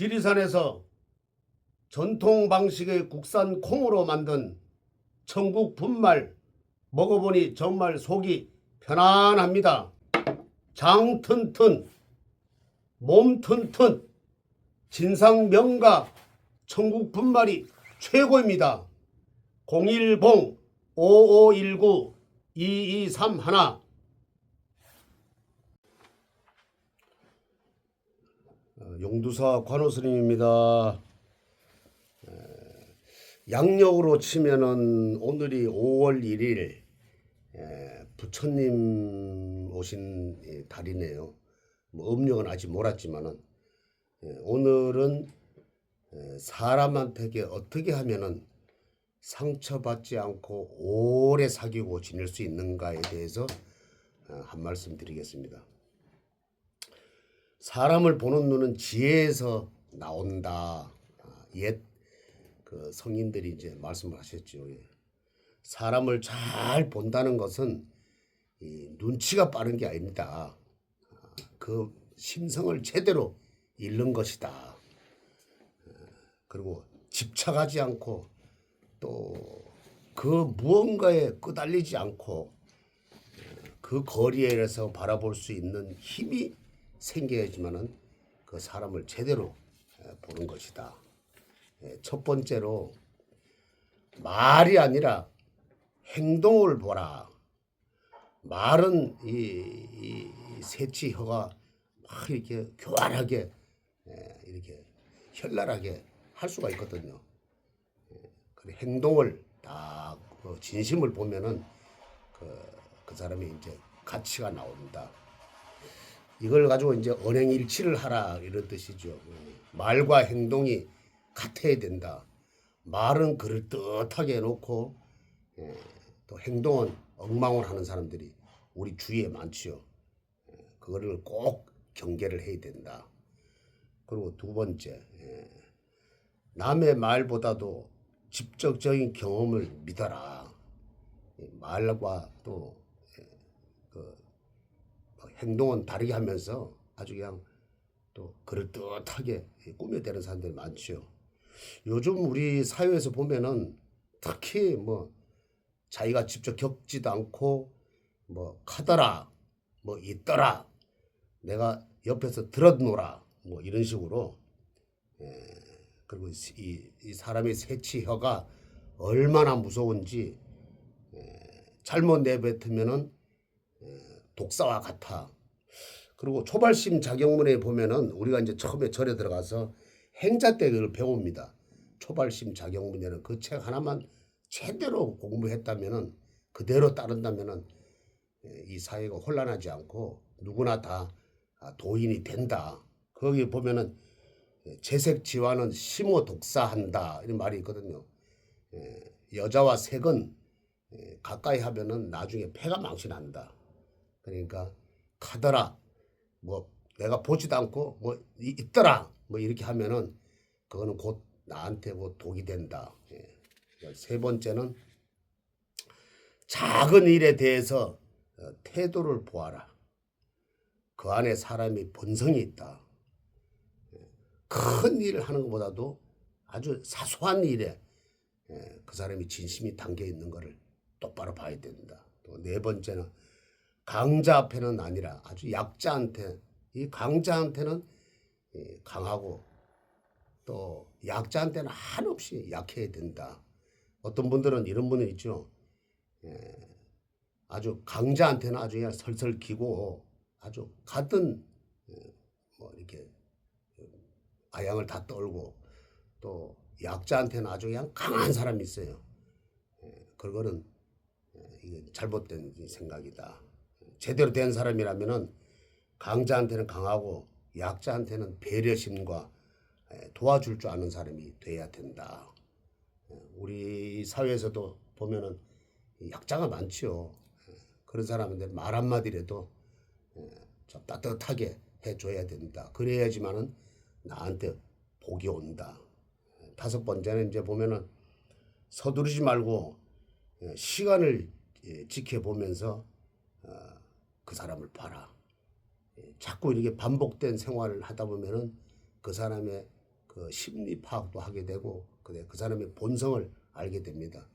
지리산에서 전통 방식의 국산 콩으로 만든 천국 분말 먹어보니 정말 속이 편안합니다. 장 튼튼, 몸 튼튼, 진상 명가 천국 분말이 최고입니다. 010-5519-2231 용두사 관호스님입니다. 양력으로 치면은 오늘이 5월 1일 부처님 오신 달이네요. 뭐 음력은 아직 몰랐지만은 오늘은 사람한테 어떻게 하면은 상처받지 않고 오래 사귀고 지낼 수 있는가에 대해서 한 말씀 드리겠습니다. 사람을 보는 눈은 지혜에서 나온다. 옛 그 성인들이 이제 말씀을 하셨죠. 사람을 잘 본다는 것은 이 눈치가 빠른 게 아닙니다. 그 심성을 제대로 잃는 것이다. 그리고 집착하지 않고 또 그 무언가에 끄달리지 않고 그 거리에서 바라볼 수 있는 힘이 생겨야지만은 그 사람을 제대로 보는 것이다. 첫 번째로 말이 아니라 행동을 보라. 말은 이 새치혀가 막 이렇게 교활하게 이렇게 현란하게 할 수가 있거든요. 그 행동을 딱 진심을 보면은 그 사람이 이제 가치가 나온다. 이걸 가지고 이제 언행일치를 하라 이런 뜻이죠. 말과 행동이 같아야 된다. 말은 그럴듯하게 해놓고 또 행동은 엉망을 하는 사람들이 우리 주위에 많지요. 그거를 꼭 경계를 해야 된다. 그리고 두 번째, 남의 말보다도 직접적인 경험을 믿어라. 말과 또 그 행동은 다르게 하면서 아주 그냥 또 그럴듯하게 꾸며대는 사람들이 많죠. 요즘 우리 사회에서 보면은 특히 뭐 자기가 직접 겪지도 않고 뭐 카더라 뭐 있더라 내가 옆에서 들었노라 뭐 이런 식으로 그리고 이 사람의 새치혀가 얼마나 무서운지 잘못 내뱉으면은 독사와 같아. 그리고 초발심 자경문에 보면은 우리가 이제 처음에 절에 들어가서 행자 때 그걸 배웁니다. 초발심 자경문에는 그 책 하나만 제대로 공부했다면은 그대로 따른다면은 이 사회가 혼란하지 않고 누구나 다 도인이 된다. 거기 보면은 재색지화는 심호 독사한다 이런 말이 있거든요. 여자와 색은 가까이 하면은 나중에 폐가 망신한다. 그러니까 카더라 뭐 내가 보지도 않고 뭐 있더라 뭐 이렇게 하면은 그거는 곧 나한테 뭐 독이 된다. 세 번째는 작은 일에 대해서 태도를 보아라. 그 안에 사람이 본성이 있다. 큰 일을 하는 것보다도 아주 사소한 일에 그 사람이 진심이 담겨 있는 것을 똑바로 봐야 된다. 또 네 번째는 강자 앞에는 아니라 아주 약자한테 이 강자한테는 강하고 또 약자한테는 한없이 약해야 된다. 어떤 분들은 이런 분이 있죠. 아주 강자한테는 아주 그냥 설설 기고 아주 같은 뭐 이렇게 아양을 다 떨고 또 약자한테는 아주 그냥 강한 사람이 있어요. 그거는 이게 잘못된 생각이다. 제대로 된 사람이라면은 강자한테는 강하고 약자한테는 배려심과 도와줄 줄 아는 사람이 돼야 된다. 우리 사회에서도 보면은 약자가 많지요. 그런 사람들 말 한마디라도 좀 따뜻하게 해줘야 된다. 그래야지만은 나한테 복이 온다. 다섯 번째는 이제 보면은 서두르지 말고 시간을 지켜보면서 그 사람을 봐라. 자꾸 이렇게 반복된 생활을 하다 보면은 그 사람의 그 심리 파악도 하게 되고 그 사람의 본성을 알게 됩니다.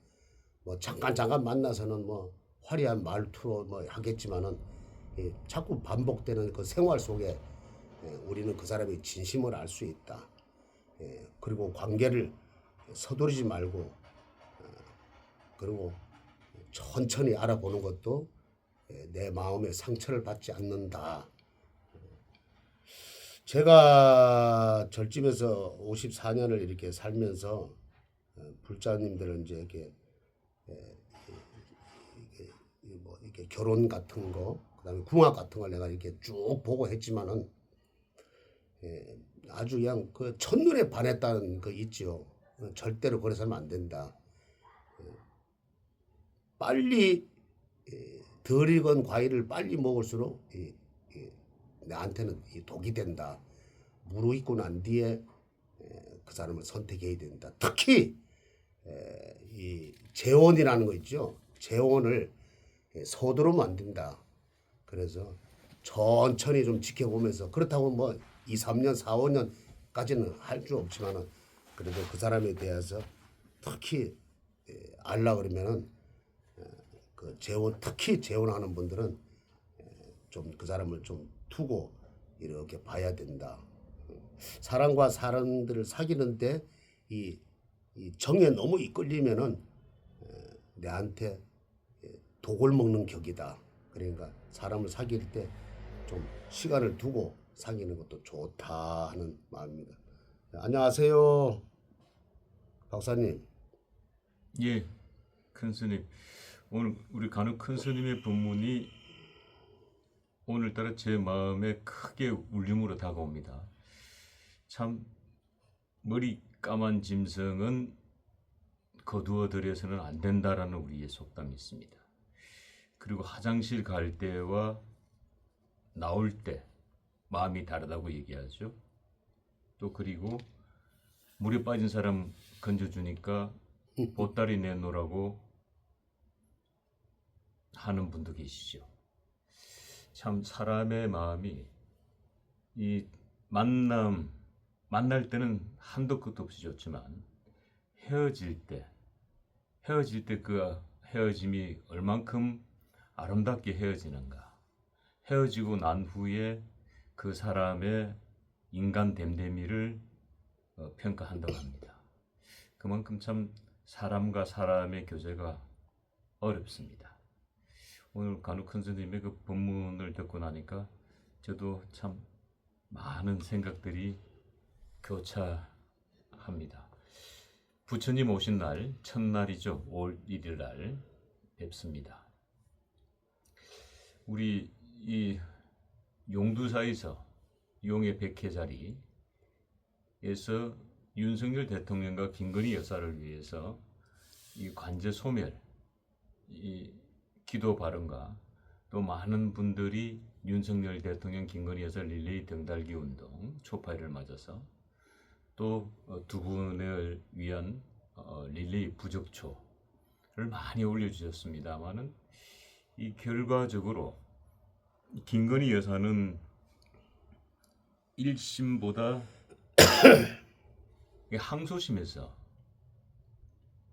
뭐 잠깐 만나서는 뭐 화려한 말투로 뭐 하겠지만은 자꾸 반복되는 그 생활 속에 우리는 그 사람의 진심을 알 수 있다. 그리고 관계를 서두르지 말고 그리고 천천히 알아보는 것도 내 마음에 상처를 받지 않는다. 제가 절집에서 54년을 이렇게 살면서 불자님들은 이제 이렇게 결혼 같은 거, 그다음에 궁합 같은 걸 내가 이렇게 쭉 보고 했지만은 아주 그냥 그 첫눈에 반했다는 거 있죠. 절대로 그래서 하면 안 된다. 빨리 덜 익은 과일을 빨리 먹을수록 나한테는 독이 된다. 무르익고 난 뒤에 그 사람을 선택해야 된다. 특히 이 재혼이라는 거 있죠. 재혼을 서두르면 안 된다. 그래서 천천히 좀 지켜보면서 그렇다고 뭐 2, 3년, 4, 5년까지는 할 수 없지만은 그래도 그 사람에 대해서 특히 알라 그러면은 그 특히 재혼하는 분들은 좀 그 사람을 좀 두고 이렇게 봐야 된다. 사람과 사람들을 사귀는데 이 정에 너무 이끌리면은 내한테 독을 먹는 격이다. 그러니까 사람을 사귈 때 좀 시간을 두고 사귀는 것도 좋다 하는 마음입니다. 안녕하세요, 박사님. 예, 큰 스님. 오늘 우리 간혹 큰 스님의 법문이 오늘따라 제 마음에 크게 울림으로 다가옵니다. 참 머리 까만 짐승은 거두어 들여서는 안 된다라는 우리의 속담이 있습니다. 그리고 화장실 갈 때와 나올 때 마음이 다르다고 얘기하죠. 또 그리고 물에 빠진 사람 건져주니까 보따리 내놓으라고 하는 분도 계시죠. 참 사람의 마음이 이 만날 때는 한도 끝도 없이 좋지만 헤어질 때 그 헤어짐이 얼만큼 아름답게 헤어지는가, 헤어지고 난 후에 그 사람의 인간 됨됨이를 평가한다고 합니다. 그만큼 참 사람과 사람의 교제가 어렵습니다. 오늘 간혹 큰 스님의 그 법문을 듣고 나니까 저도 참 많은 생각들이 교차합니다. 부처님 오신 날 첫날이죠. 5월 1일 날 뵙습니다. 우리 이 용두사에서 용의 백회 자리에서 윤석열 대통령과 김건희 여사를 위해서 이 관제 소멸, 이 기도 발언과 또 많은 분들이 윤석열 대통령, 김건희 여사 릴레이 등달기 운동 초파일을 맞아서 또 두 분을 위한 릴레이 부적초를 많이 올려주셨습니다만은 이 결과적으로 김건희 여사는 1심보다 항소심에서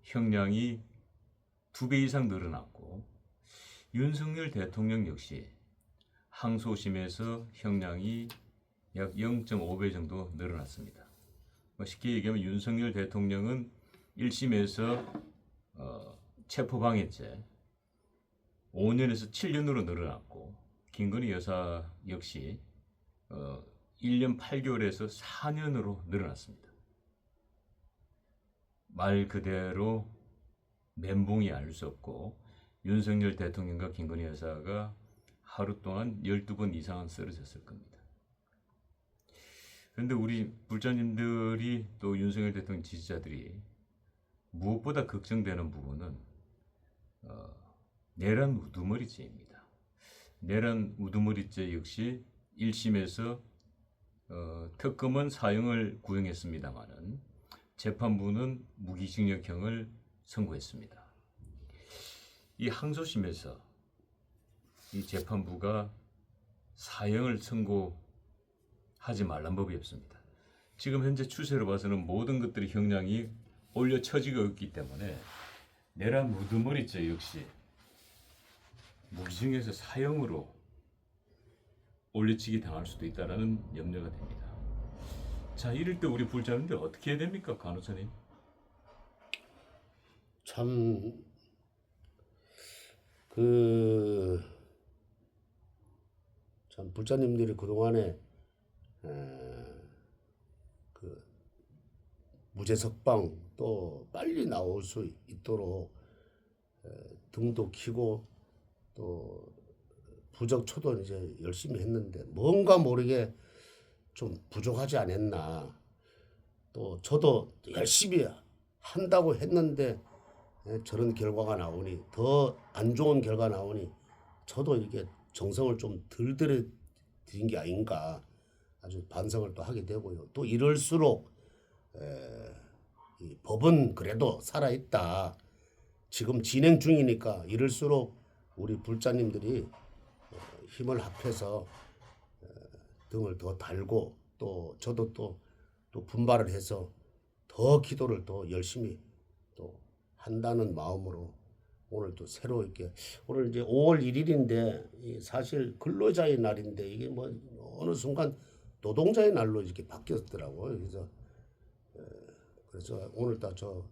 형량이 2배 이상 늘어났고 윤석열 대통령 역시 항소심에서 형량이 약 0.5배 정도 늘어났습니다. 쉽게 얘기하면 윤석열 대통령은 1심에서 체포방해죄 5년에서 7년으로 늘어났고 김건희 여사 역시 1년 8개월에서 4년으로 늘어났습니다. 말 그대로 멘붕이 알 수 없고 윤석열 대통령과 김건희 여사가 하루 동안 12번 이상은 쓰러졌을 겁니다. 그런데 우리 불자님들이 또 윤석열 대통령 지지자들이 무엇보다 걱정되는 부분은 내란 우두머리죄입니다. 내란 우두머리죄 역시 1심에서 특검은 사형을 구형했습니다마는 재판부는 무기징역형을 선고했습니다. 이 항소심에서 이 재판부가 사형을 선고하지 말란 법이 없습니다. 지금 현재 추세로 봐서는 모든 것들이 형량이 올려 처지고 있기 때문에 내란 우두머리죄 역시 무기징역에서 사형으로 올려치기 당할 수도 있다라는 염려가 됩니다. 자, 이럴 때 우리 불자님들 어떻게 해야 됩니까, 간호사님? 참, 그, 참, 불자님들이 그동안에, 그, 무죄 석방 또 빨리 나올 수 있도록 등도 키고 또 부적초도 이제 열심히 했는데 뭔가 모르게 좀 부족하지 않았나. 또 저도 열심히 한다고 했는데 저런 결과가 나오니 더 안 좋은 결과 나오니 저도 이렇게 정성을 좀 덜 들인 게 아닌가 아주 반성을 또 하게 되고요. 또 이럴수록 이 법은 그래도 살아있다. 지금 진행 중이니까 이럴수록 우리 불자님들이 힘을 합해서 등을 더 달고 또 저도 또 분발을 해서 더 기도를 또 열심히 또 한다는 마음으로 오늘 또 새로 이렇게 오늘 이제 5월 1일인데 사실 근로자의 날인데 이게 뭐 어느 순간 노동자의 날로 이렇게 바뀌었더라고요. 그래서 오늘 다저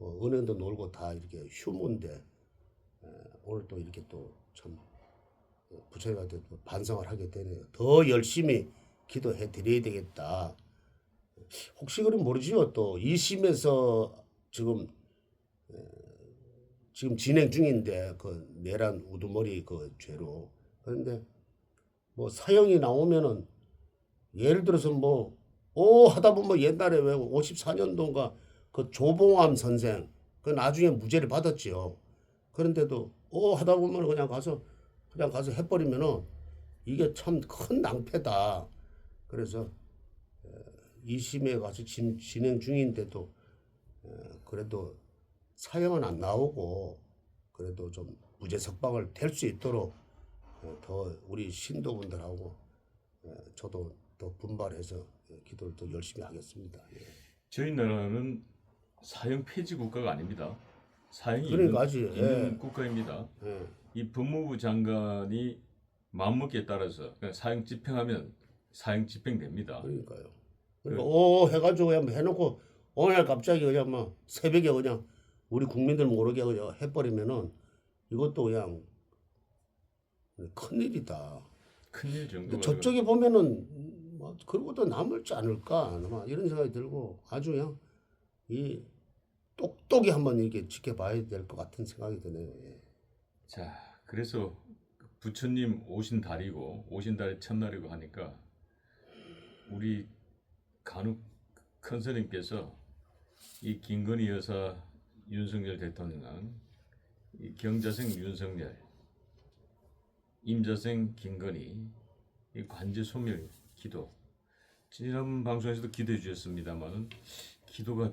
은행도 놀고 다 이렇게 휴무인데 오늘 또 이렇게 또 참 부처님한테 또 반성을 하게 되네요. 더 열심히 기도해 드려야 되겠다. 혹시 그럼 모르지요. 또 2심에서 지금 진행 중인데 그 내란 우두머리 그 죄로 그런데 뭐 사형이 나오면은 예를 들어서 뭐 하다 보면 옛날에 왜 54년도인가 그 조봉암 선생 그 나중에 무죄를 받았지요. 그런데도 하다 보면 그냥 가서 해버리면은 이게 참 큰 낭패다. 그래서 2심에 가서 진행 중인데도 그래도 사형은 안 나오고 그래도 좀 무죄 석방을 될 수 있도록 더 우리 신도분들하고 저도 더 분발해서 기도를 더 열심히 하겠습니다. 저희 나라는 사형 폐지 국가가 아닙니다. 사형이 그러니까 있는 국가입니다. 예. 이 법무부 장관이 마음먹기에 따라서 그냥 사형 집행하면 사형 집행됩니다. 그러니까요. 그러니까 해가지고 그냥 해놓고 어느 날 갑자기 그냥 막 새벽에 그냥 우리 국민들 모르게 그냥 해버리면은 이것도 그냥 큰일이다. 큰일 정도가 저쪽에 보면은 뭐 그러고도 남을지 않을까 아마 이런 생각이 들고 아주 그냥 이 똑똑히 한번 이렇게 지켜봐야 될 것 같은 생각이 드네요. 예. 자, 그래서 부처님 오신 달이 첫날이고 하니까 우리 간혹 큰 스님께서 이 김건희 여사, 윤석열 대통령, 이 경자생 윤석열, 임자생 김건희, 이 관제 소멸 기도. 지난 방송에서도 기도해 주셨습니다만은 기도가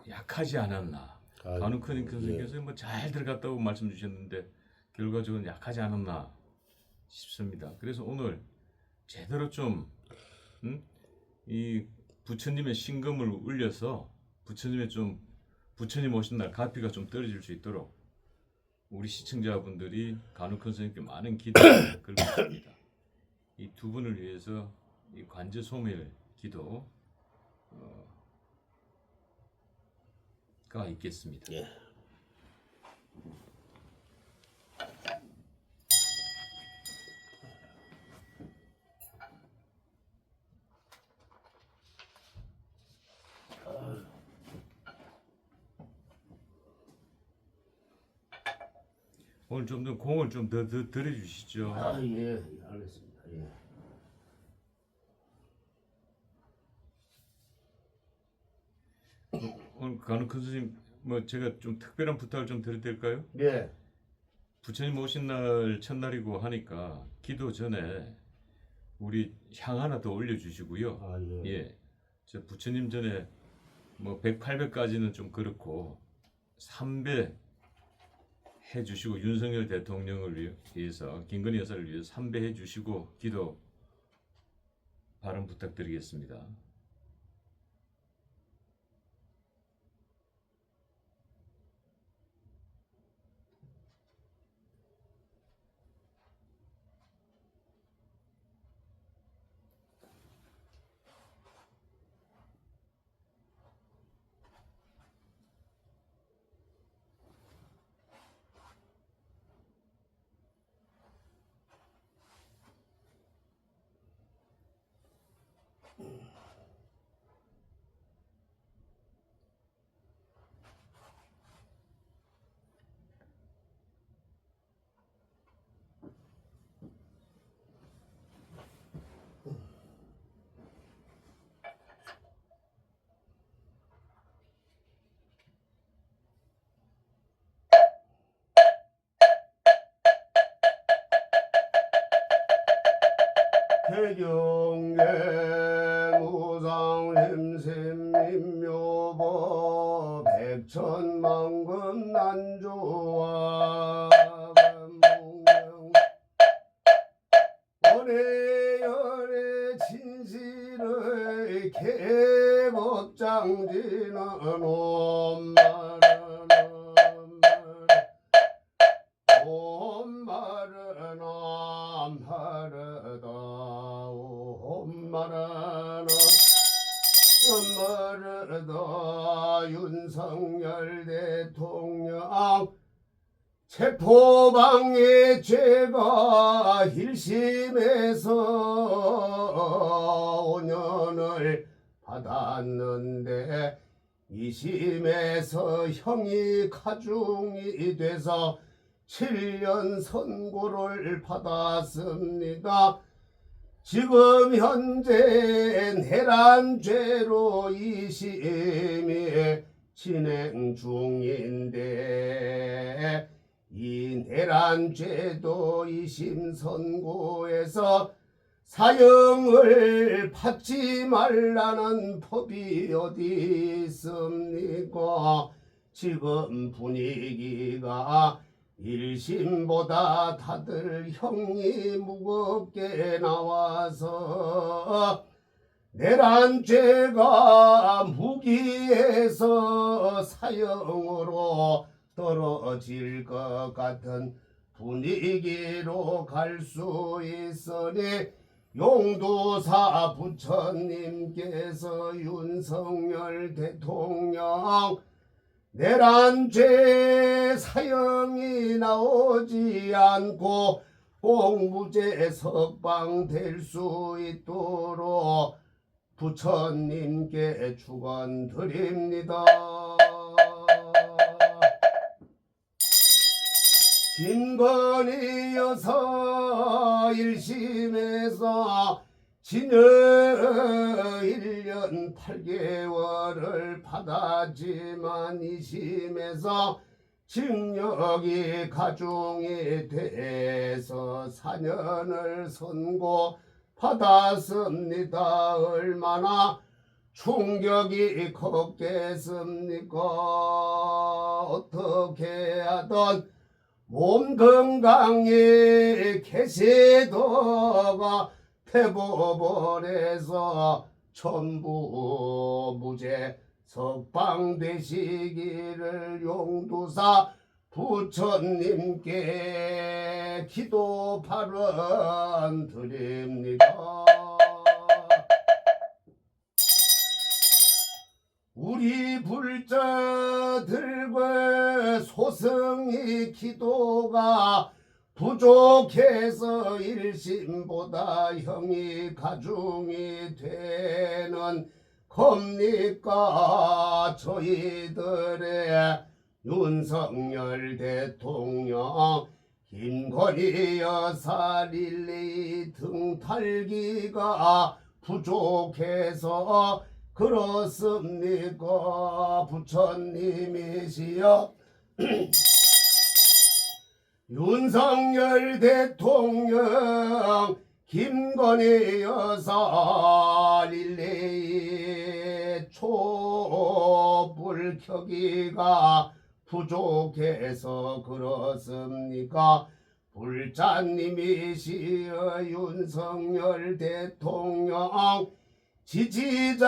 약하지 않았나. 간혹 큰 스님께서 뭐 잘 들어갔다고 말씀 주셨는데 결과적으로 약하지 않았나 싶습니다. 그래서 오늘 제대로 좀 이 부처님의 신금을 울려서 부처님 오신 날 가피가 좀 떨어질 수 있도록 우리 시청자분들이 간혹 큰 스님께 많은 기도를 걸고 있습니다. 이 두 분을 위해서 이 관제 소멸 기도 가 있겠습니다. 예. 오늘 좀 더 공을 좀 더 들어주시죠. 예, 알겠습니다. 예. 오늘 간혹 큰 스님 뭐 제가 좀 특별한 부탁을 좀 드려도 될까요? 예. 부처님 오신 날 첫날이고 하니까 기도 전에 우리 향 하나 더 올려주시고요. 예. 예, 저 부처님 전에 뭐 100, 800까지는 좀 그렇고 3배 해주시고 윤석열 대통령을 위해서 김건희 여사를 위해서 3배 해주시고 기도 발언 부탁드리겠습니다. 개경계 무상심심민묘법 백천만금 난조와 문명 원해열의 진실의 개법장지는 엄마른 엄마르다 엄마르다 윤석열 대통령 체포방해 죄가 1심에서 5년을 받았는데 2심에서 형이 가중이 돼서 7년 선고를 받았습니다. 지금 현재 내란죄로 2심이 진행 중인데 이 내란죄도 2심 선고에서 사형을 받지 말라는 법이 어디 있습니까? 지금 분위기가 1심보다 다들 형이 무겁게 나와서 내란죄가 무기에서 사형으로 떨어질 것 같은 분위기로 갈 수 있으니 용두사 부처님께서 윤석열 대통령 내란죄 사형이 나오지 않고 공무죄 석방될 수 있도록 부처님께 축원드립니다. 김건희 여사 1심에서 징역 1년 8개월을 받았지만 2심에서 징역이 가중이 돼서 4년을 선고받았습니다. 얼마나 충격이 컸겠습니까? 어떻게 하던 몸 건강에 계시다가 대법원에서 전부 무죄 석방되시기를 용두사 부처님께 기도 발언 드립니다. 우리 불자들과 소승이 기도가 부족해서 1심보다 형이 가중이 되는 겁니까? 저희들의 윤석열 대통령 김건희 여사 릴레이 등 달기가 부족해서 그렇습니까? 부처님이시여 윤석열 대통령 김건희 여사 릴레이 촛불 켜기가 부족해서 그렇습니까? 불자님이시여 윤석열 대통령 지지자들이시여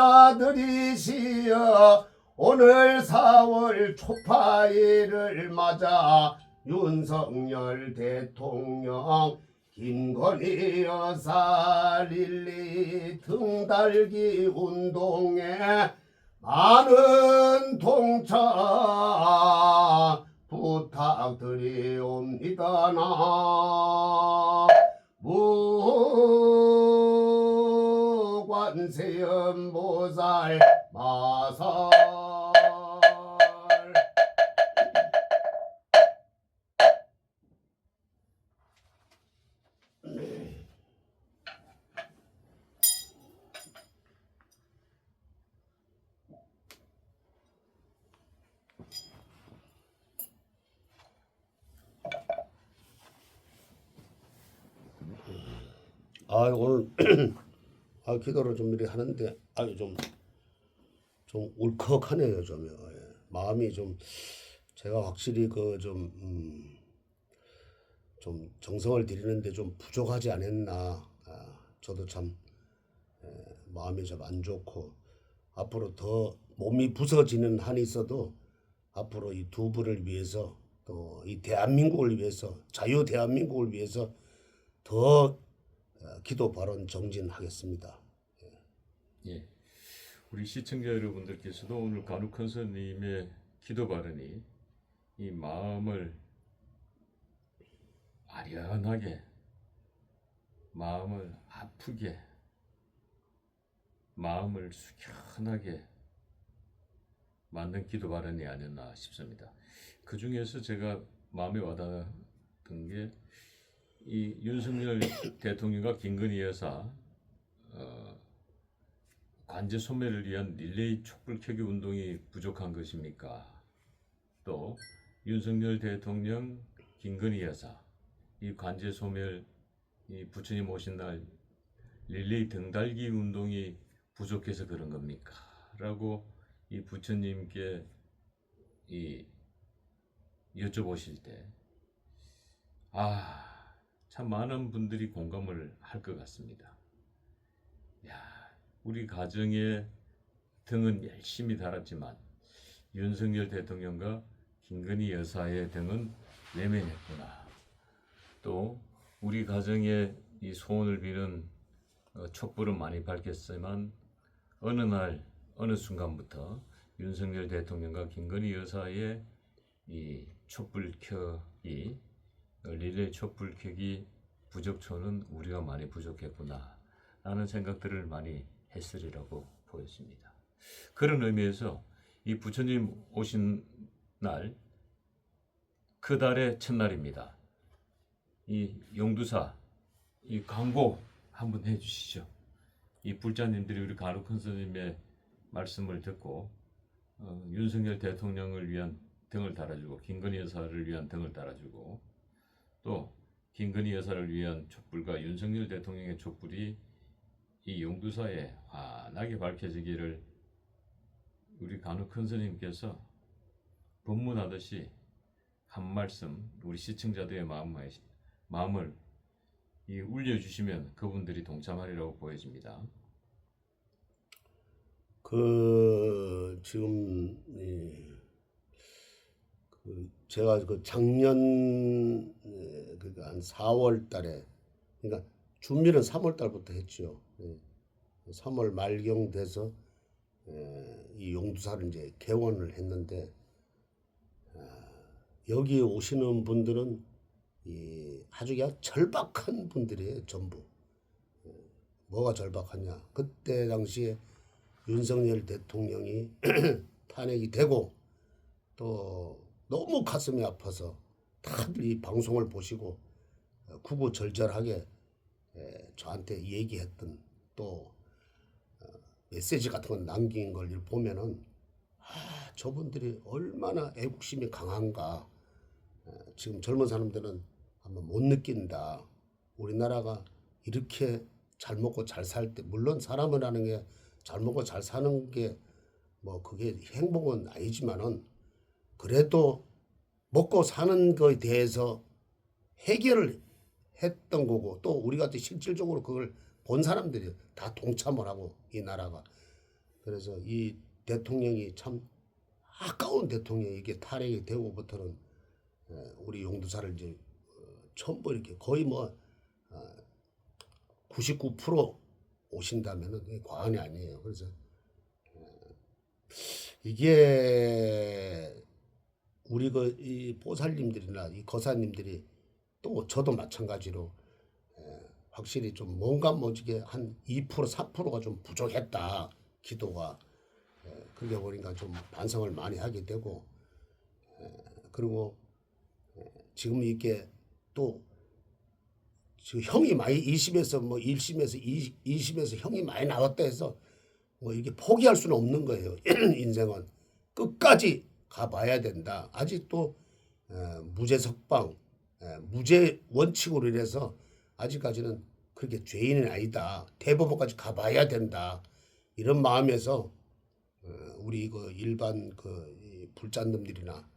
오늘 4월 초파일을 맞아 윤석열 대통령 김건희 여사 릴리 등달기 운동에 많은 동참 부탁드리옵니다. 무관세음보살 마살 오늘 기도를 좀 이렇게 하는데 좀 울컥하네요. 좀 마음이 좀 제가 확실히 좀 정성을 들이는데 좀 부족하지 않았나. 저도 참 마음이 좀 안 좋고 앞으로 더 몸이 부서지는 한이 있어도 앞으로 이 두 분을 위해서 또 이 대한민국을 위해서 자유 대한민국을 위해서 더 기도 발언 정진하겠습니다. 예. 우리 시청자 여러분들께서도 오늘 간욱헌 스님의 기도 발언이 이 마음을 아련하게, 마음을 아프게, 마음을 숙연하게 만든 기도 발언이 아니었나 싶습니다. 그 중에서 제가 마음에 와닿았던 게 이 윤석열 대통령과 김건희 여사 관제 소멸을 위한 릴레이 촛불 켜기 운동이 부족한 것입니까? 또 윤석열 대통령, 김건희 여사 이 관제 소멸, 이 부처님 오신 날 릴레이 등달기 운동이 부족해서 그런 겁니까? 라고 이 부처님께 이 여쭤보실 때, 참 많은 분들이 공감을 할 것 같습니다. 우리 가정의 등은 열심히 달았지만 윤석열 대통령과 김건희 여사의 등은 외면했구나. 또 우리 가정의 이 소원을 비는 촛불은 많이 밝혔지만 어느 날 어느 순간부터 윤석열 대통령과 김건희 여사의 이 촛불 켜기 릴레이 촛불 켜기 부족초는 우리가 많이 부족했구나 라는 생각들을 많이 했으리라고 보였습니다. 그런 의미에서 이 부처님 오신 날 그 달의 첫날입니다. 이 용두사 이 광고 한번 해주시죠. 이 불자님들이 우리 간욱헌 스님의 말씀을 듣고 윤석열 대통령을 위한 등을 달아주고 김건희 여사를 위한 등을 달아주고 또 김건희 여사를 위한 촛불과 윤석열 대통령의 촛불이 이 용두사에 환하게 밝혀지기를 우리 간욱헌 스님께서 법문하듯이 한 말씀 우리 시청자들의 마음을 울려주시면 그분들이 동참하리라고 보여집니다. 지금 제가 작년 한 4월 달에 그러니까 준비는 3월 달부터 했죠. 3월 말경 돼서 이 용두사를 이제 개원을 했는데 여기 오시는 분들은 아주 그냥 절박한 분들이에요. 전부. 뭐가 절박하냐? 그때 당시에 윤석열 대통령이 탄핵이 되고 또 너무 가슴이 아파서 다들 이 방송을 보시고 구구절절하게 저한테 얘기했던 또 메시지 같은 걸 남긴 걸 보면은 저분들이 얼마나 애국심이 강한가. 지금 젊은 사람들은 아마 못 느낀다. 우리나라가 이렇게 잘 먹고 잘 살 때 물론 사람을 하는 게 잘 먹고 잘 사는 게 뭐 그게 행복은 아니지만은 그래도 먹고 사는 거에 대해서 해결을 했던 거고 또 우리가 또 실질적으로 그걸 본 사람들이 다 동참을 하고 이 나라가 그래서 이 대통령이 참 아까운 대통령이 이게 탄핵이 되고부터는 우리 용두사를 이제 전부 이렇게 거의 99% 오신다면은 과언이 아니에요. 그래서 이게 우리 이 보살님들이나 이 거사님들이 또 저도 마찬가지로 확실히 좀 뭔가 뭐지게 한 2% 3%가 좀 부족했다 기도가 그게 보니까 좀 반성을 많이 하게 되고 그리고 지금 이게 또 지금 형이 많이 1심에서 1심에서 2심에서 형이 많이 나왔다 해서 이게 포기할 수는 없는 거예요. 인생은 끝까지 가봐야 된다. 아직도 무죄 석방, 무죄 원칙으로 인해서 아직까지는 그렇게 죄인은 아니다. 대법원까지 가봐야 된다. 이런 마음에서 우리 그 일반 이 불잔놈들이나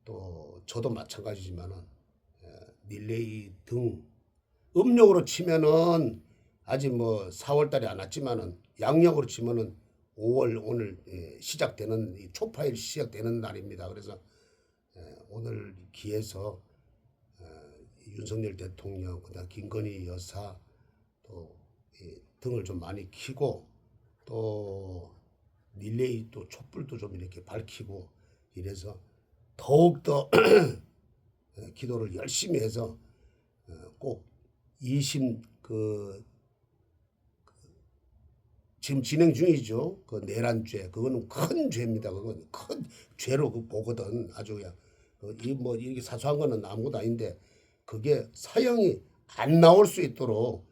또 저도 마찬가지지만은 릴레이 등 음력으로 치면은 아직 뭐 4월달이 안 왔지만은 양력으로 치면은 5월 오늘 시작되는 이 초파일 시작되는 날입니다. 그래서 오늘 기해서 윤석열 대통령, 그다음 김건희 여사 또 등을 좀 많이 켜고 또 릴레이 또 촛불도 좀 이렇게 밝히고 이래서 더욱더 기도를 열심히 해서 꼭 2심 지금 진행 중이죠. 그 내란죄 그거는 큰 죄입니다. 그건 큰 죄로 보거든. 아주 그냥 뭐 이게 사소한 거는 아무것도 아닌데 그게 사형이 안 나올 수 있도록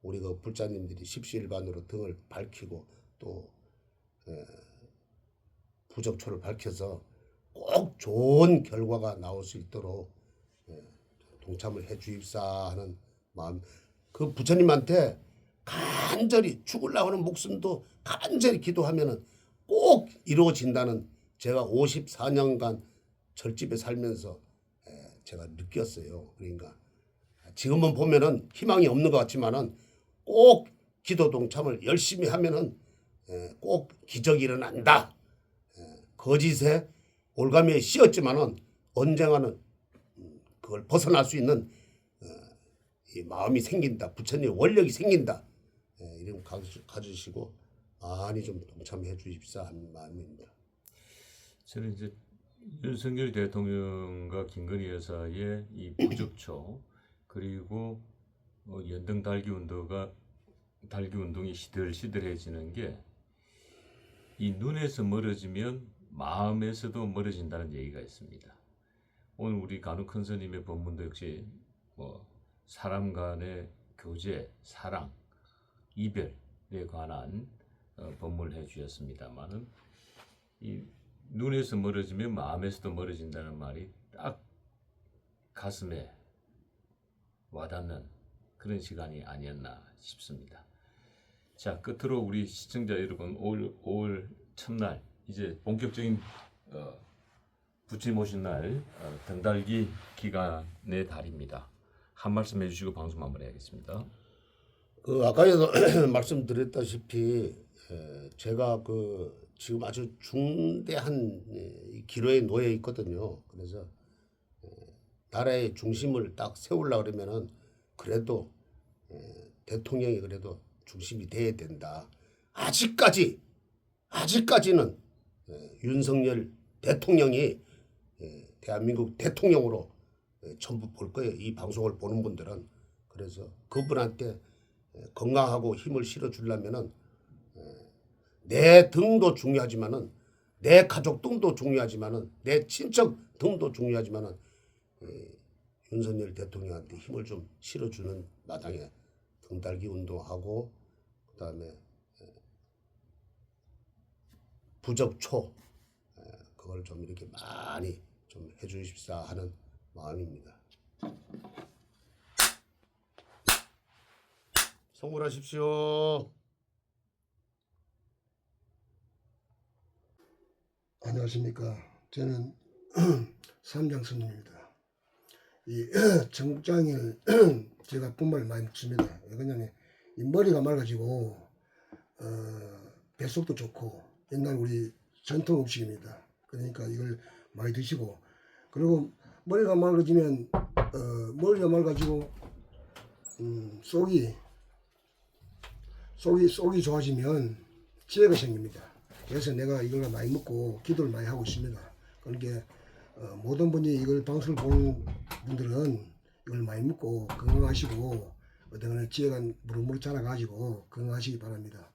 우리 그 불자님들이 십시일반으로 등을 밝히고 또 부적초를 밝혀서 꼭 좋은 결과가 나올 수 있도록 동참을 해 주입사 하는 마음. 그 부처님한테 간절히 죽으려고 하는 목숨도 간절히 기도하면은 꼭 이루어진다는 제가 54년간 절집에 살면서 제가 느꼈어요. 그러니까 지금은 보면은 희망이 없는 것 같지만은 꼭 기도 동참을 열심히 하면은 꼭 기적이 일어난다. 거짓에 올가미에 씌었지만은 언젠가는 그걸 벗어날 수 있는 이 마음이 생긴다. 부처님 원력이 생긴다. 이름 가지시고 많이 좀 동참해 주십사 하는 마음입니다. 저는 이제 윤석열 대통령과 김건희 여사의 이 부적초 그리고 연등 달기 운동이 시들시들해지는 게 이 눈에서 멀어지면 마음에서도 멀어진다는 얘기가 있습니다. 오늘 우리 간혹 큰 스님의 법문도 역시 뭐 사람 간의 교제, 사랑, 이별에 관한 법문을 해주셨습니다만은 이 눈에서 멀어지면 마음에서도 멀어진다는 말이 딱 가슴에 와닿는 그런 시간이 아니었나 싶습니다. 자, 끝으로 우리 시청자 여러분 5월 첫날 이제 본격적인 부처님 오신 날 등달기 기간의 달입니다. 한 말씀 해주시고 방송 마무리하겠습니다. 아까에도 말씀드렸다시피 제가 지금 아주 중대한 기로에 놓여 있거든요. 그래서 나라의 중심을 딱 세우려고 그러면은 그래도 대통령이 그래도 중심이 돼야 된다. 아직까지는 윤석열 대통령이 대한민국 대통령으로 전부 볼 거예요. 이 방송을 보는 분들은. 그래서 그분한테 건강하고 힘을 실어주려면은 내 등도 중요하지만은 내 가족 등도 중요하지만은 내 친척 등도 중요하지만은 윤석열 대통령한테 힘을 좀 실어주는 마당에 등달기 운동하고 그다음에 부적초 그걸 좀 이렇게 많이 좀 해주십사 하는 마음입니다. 성불하십시오. 안녕하십니까. 저는 삼장스님입니다. 이 청국장을 제가 분말을 많이 먹습니다. 왜냐면 이 머리가 맑아지고 뱃속도 좋고 옛날 우리 전통 음식입니다. 그러니까 이걸 많이 드시고 그리고 머리가 맑아지면 속이 좋아지면 지혜가 생깁니다. 그래서 내가 이걸 많이 먹고 기도를 많이 하고 있습니다. 그러니까 모든 분이 이걸 방송을 보는 분들은 이걸 많이 먹고 건강하시고 어떤 지혜가 무럭무럭 자라가지고 건강하시기 바랍니다.